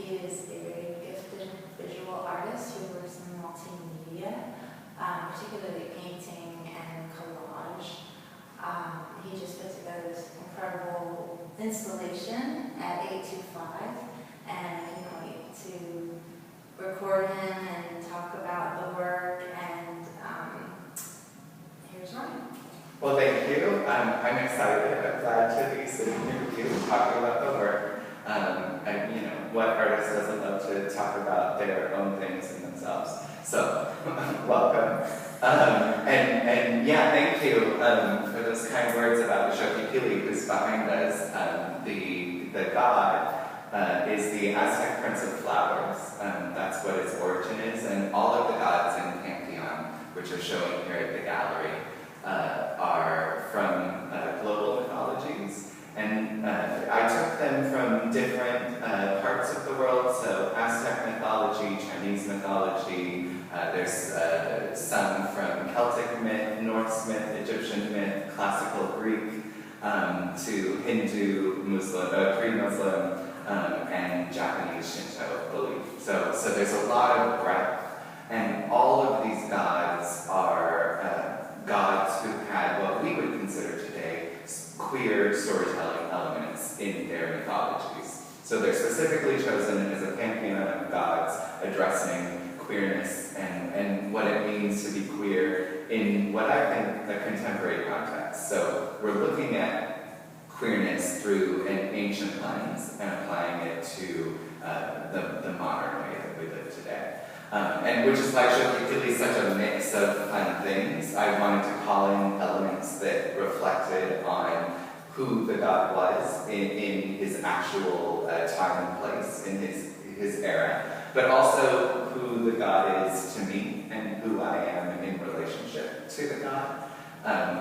He is a very gifted visual artist who works in multimedia, particularly painting and collage. He just put together this incredible installation at 825, and I can't wait to record him and talk about the work. And here's Ryan. Well, thank you. I'm excited. I'm glad to be sitting here with you talking about the work. And what artist doesn't love to talk about their own things in themselves? So, welcome. And yeah, thank you for those kind words about Xochipilli, who's behind us. The god is the Aztec Prince of Flowers. That's what its origin is, and all of the gods in the pantheon, which are showing here at the gallery, are from global mythologies. And I took them from different parts of the world, so Aztec mythology, Chinese mythology, there's some from Celtic myth, Norse myth, Egyptian myth, classical Greek, to Hindu, Muslim, pre-Muslim, and Japanese Shinto belief. So there's a lot of breadth, and all of these gods are gods who had what we would consider today queer storytelling elements in their mythologies. So they're specifically chosen as a pantheon of gods addressing queerness and what it means to be queer in what I think a contemporary context. So we're looking at queerness through an ancient lens and applying it to the modern way that we live today. And which is why Xochipilli is such a mix of fun things. I wanted to call in elements that reflected on who the god was in his actual time and place, in his era, but also who the god is to me and who I am in relationship to the god.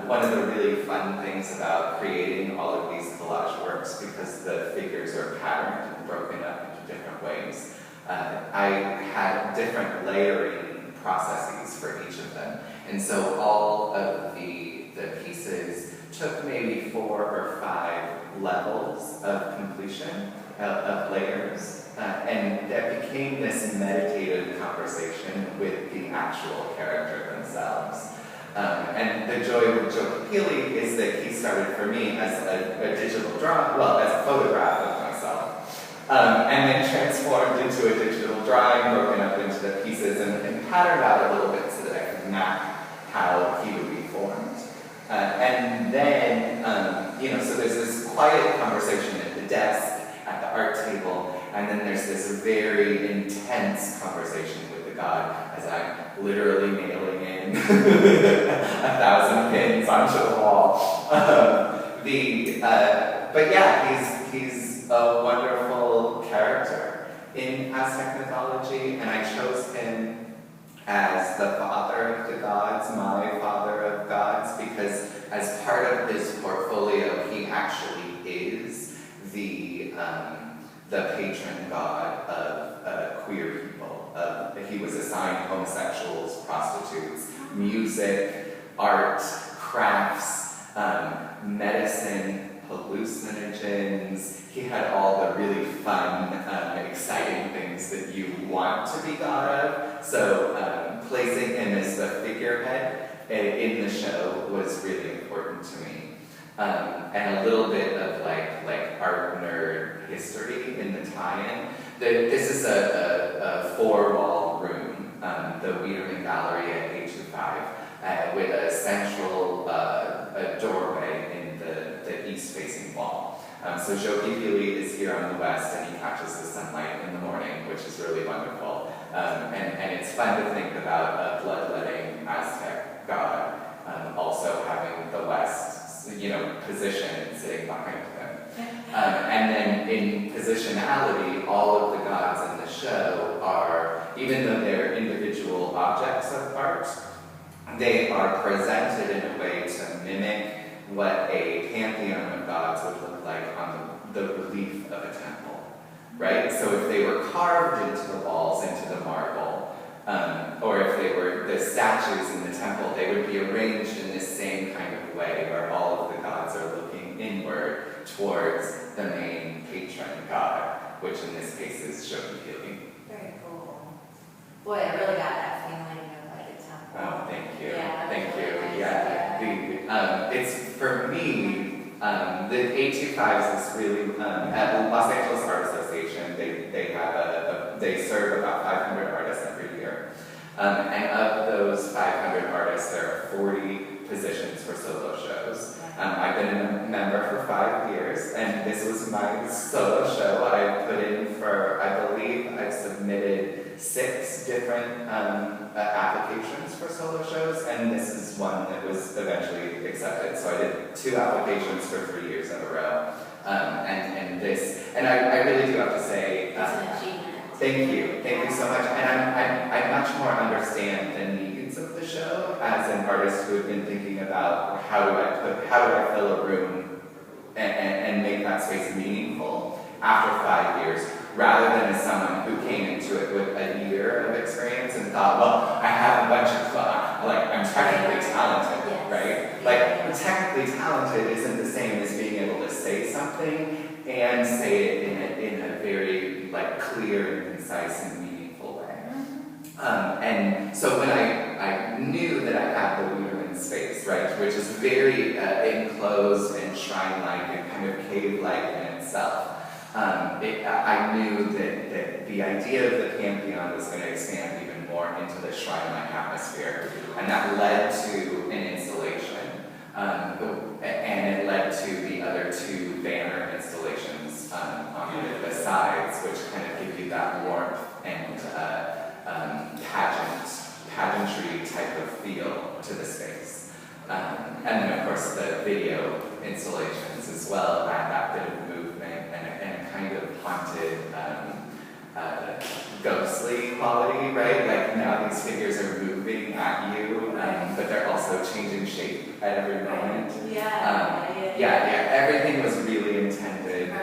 One of the really fun things about creating all of these collage works, because the figures are patterned and broken up into different ways, I had different layering processes for each of them. And so all of the pieces took maybe 4 or 5 levels of completion, of layers, and that became this meditative conversation with the actual character themselves. And the joy with Xochipilli is that he started for me as a digital drawing, well, as a photograph of myself. And then transformed into a digital drawing, broken up into the pieces, and patterned out a little bit so that I could map how he would be formed. And then, so there's this quiet conversation at the desk, at the art table, and then there's this very intense conversation with the god as I'm literally nailing in 1,000 pins onto the wall. But yeah, he's a wonderful character in Aztec mythology, and I chose him as the father of the gods, my father of gods, because as part of his portfolio, he actually is the patron god of queer people. He was assigned homosexuals, prostitutes, music, art, crafts, medicine, hallucinogens. He had all the really fun, exciting things that you want to be god of. So placing him as the figurehead in the show was really important to me. And a little bit of like art nerd history in the tie-in. This is a 4-wall room, the Wiedemann Gallery at 825, with a central doorway in the east-facing wall. So Xochipilli is here on the west, and he catches the sunlight in the morning, which is really wonderful. And it's fun to think about a bloodletting Aztec god also having the west, position sitting behind him. And then in positionality, all of the gods in the show are, even though they're individual objects of art, they are presented in a way to mimic what a pantheon of gods would look like on the relief of a temple, right? So if they were carved into the walls, into the marble, or if they were the statues in the temple, they would be arranged in this same kind of way, where all of the gods are looking inward towards the main patron god. which in this case is Shogi healing. Very cool. Boy, I really got that feeling of like a temple. Oh, thank you. Yeah, Thank really you. nice. Yeah. It's for me, the 825s is really, at the Los Angeles Art Association, they have they serve about 500 artists every year. And of those 500 artists, there are 40 positions for solo shows. I've been a member for 5 years, and this was my solo show. I put in for, I believe I submitted 6 different applications for solo shows, and this is one that was eventually accepted. So I did 2 applications for 3 years in a row. And I really do have to say, It's an achievement. Thank you so much. And I much more understand the needs of the show as an artist who had been thinking about how do I fill a room and make that space meaningful after 5 years, rather than as someone who came into it with a year of experience and thought, well, I have a bunch of I'm technically talented, right? Like, technically talented isn't the same as being able to say something and say it in a very clear and concise and meaningful way. And so when I knew that I had the Wienerman space, right, which is very enclosed and shrine-like and kind of cave-like in itself, I knew that the idea of the Pantheon was going to expand even more into the shrine-like atmosphere, and that led to an installation. And it led to the other 2 banner installations on the sides, which kind of give you that warmth and pageantry type of feel to the space. And then, of course, the video installations as well add that bit of movement and a kind of haunted, ghostly quality, right? Like, now these figures are moving at you, but they're also changing shape at every moment. Everything was really intended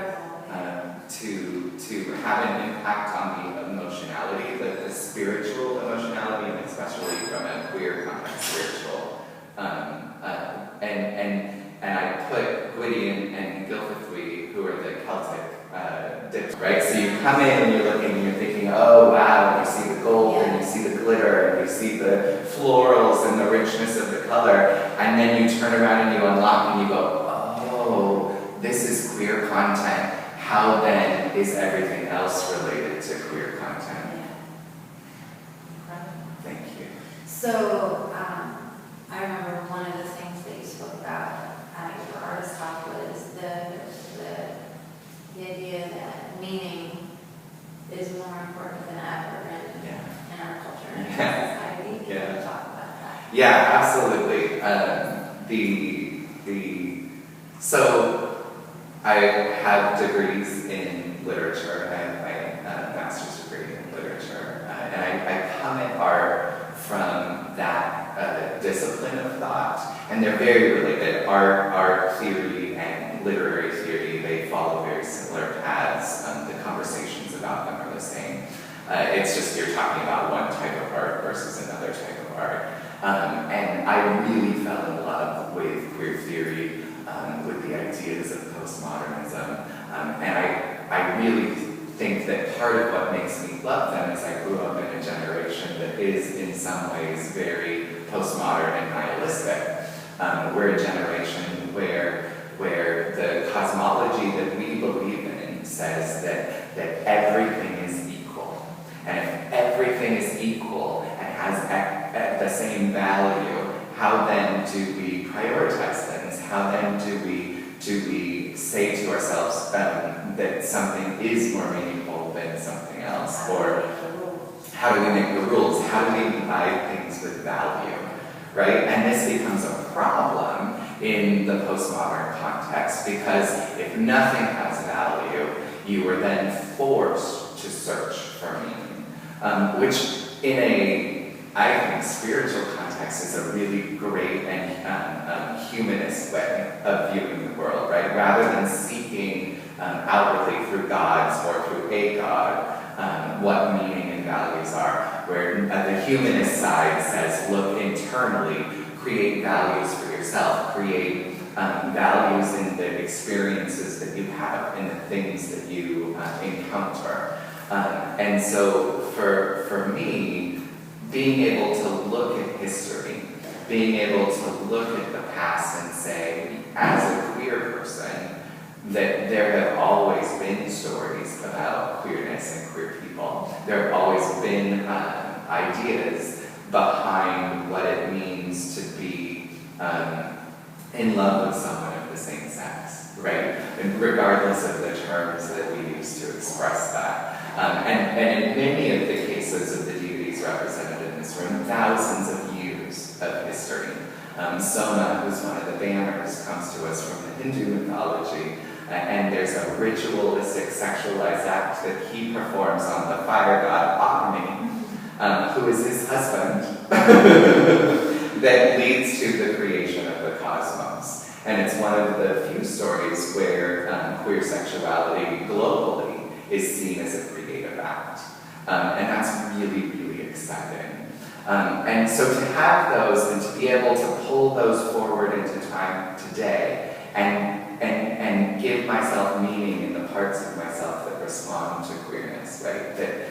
to have an impact on the emotionality, the spiritual emotionality, and especially from a queer context, spiritual. And I put Gwydion and Gilfithwy, who are the Celtic dips, right? So you come in and you're looking and you're thinking, oh wow, and you see the gold and you see the glitter and you see the florals and the richness of the color, and then you turn around and you unlock and you go, oh, this is queer content. How then is everything else related to queer content? Thank you. So, I remember one of the things that you spoke about at your artist talk was the idea that meaning is more important than ever in our culture and society. Can you talk about that? Yeah, absolutely. So I have degrees in literature. I have my master's degree in literature, and I come at art from that discipline of thought, and they're very related. Art theory and literary theory, they follow very similar paths. The conversations about them are the same. It's just you're talking about one type of art versus another type of art. And I really fell in love with queer theory, with the ideas of postmodernism, and I really think that part of what makes me love them is I grew up in a generation that is in some ways very postmodern and nihilistic. We're a generation where the cosmology that we believe in says that everything is equal. And if everything is equal and has the same value, how then do we prioritize things? How then do we say to ourselves that something is more meaningful than something else? Or how do we make the rules? How do we divide things with value? Right? And this becomes a problem in the postmodern context, because if nothing has value, you are then forced to search for meaning, which in a, I think, spiritual context is a really great and humanist way of viewing the world, right? Rather than seeking outwardly through gods or through a god what meaning and values are, where the humanist side says, look internally, create values for yourself, create values in the experiences that you have, in the things that you encounter. And so for me, being able to look at history, being able to look at the past and say, as a queer person, that there have always been stories about queerness and queer people. There have always been ideas behind what it means to be in love with someone of the same sex, right? And regardless of the terms that we use to express that. And in many of the cases of the deities represented in this room, thousands of years of history. Soma, who's one of the banners, comes to us from the Hindu mythology, and there's a ritualistic sexualized act that he performs on the fire god Agni, who is his husband, that leads to the creation of the cosmos. And it's one of the few stories where queer sexuality globally is seen as a creative act. And that's really, really exciting. And so to have those and to be able to pull those forward into time today and give myself meaning in the parts of myself that respond to queerness, right? That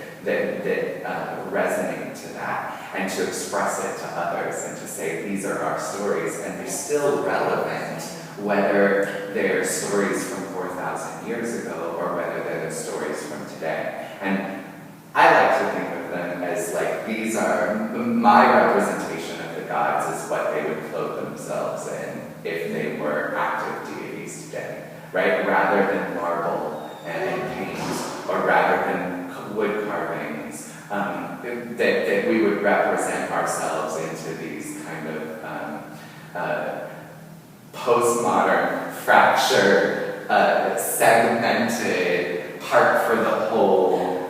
resonate to that, and to express it to others and to say these are our stories and they're still relevant, whether they're stories from 4,000 years ago or whether they're the stories from today. And I like to think of them as like, these are my representation of the gods, is what they would clothe themselves in if they were active deities today, right? Rather than marble and paint, or rather than wood carvings, that we would represent ourselves into these kind of postmodern, fractured, segmented, part for the whole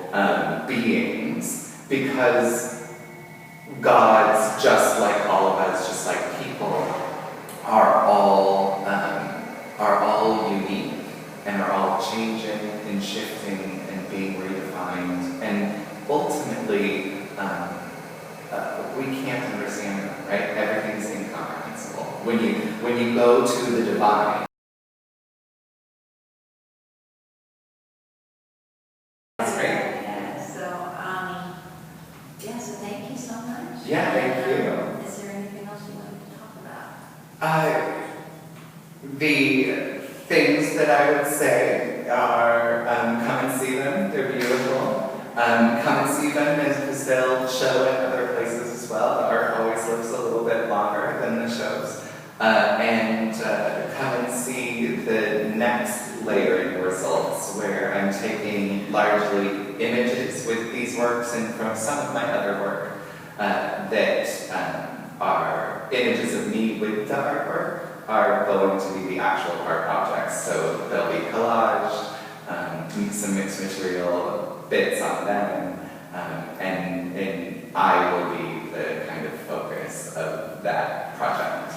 beings, because gods, just like all of us, just like people, are all unique and are all changing and shifting and being redefined, and ultimately we can't understand them, right? Everything's incomprehensible. When you go to the divine, yeah, thank you. Is there anything else you wanted to talk about? The things that I would say are come and see them. They're beautiful. Come and see them because they'll show at other places as well. The art always lives a little bit longer than the shows. And come and see the next layering results, where I'm taking largely images with these works and from some of my other work that are images of me with the artwork are going to be the actual art objects. So they'll be collaged, some mixed material bits on them, and I will be the kind of focus of that project.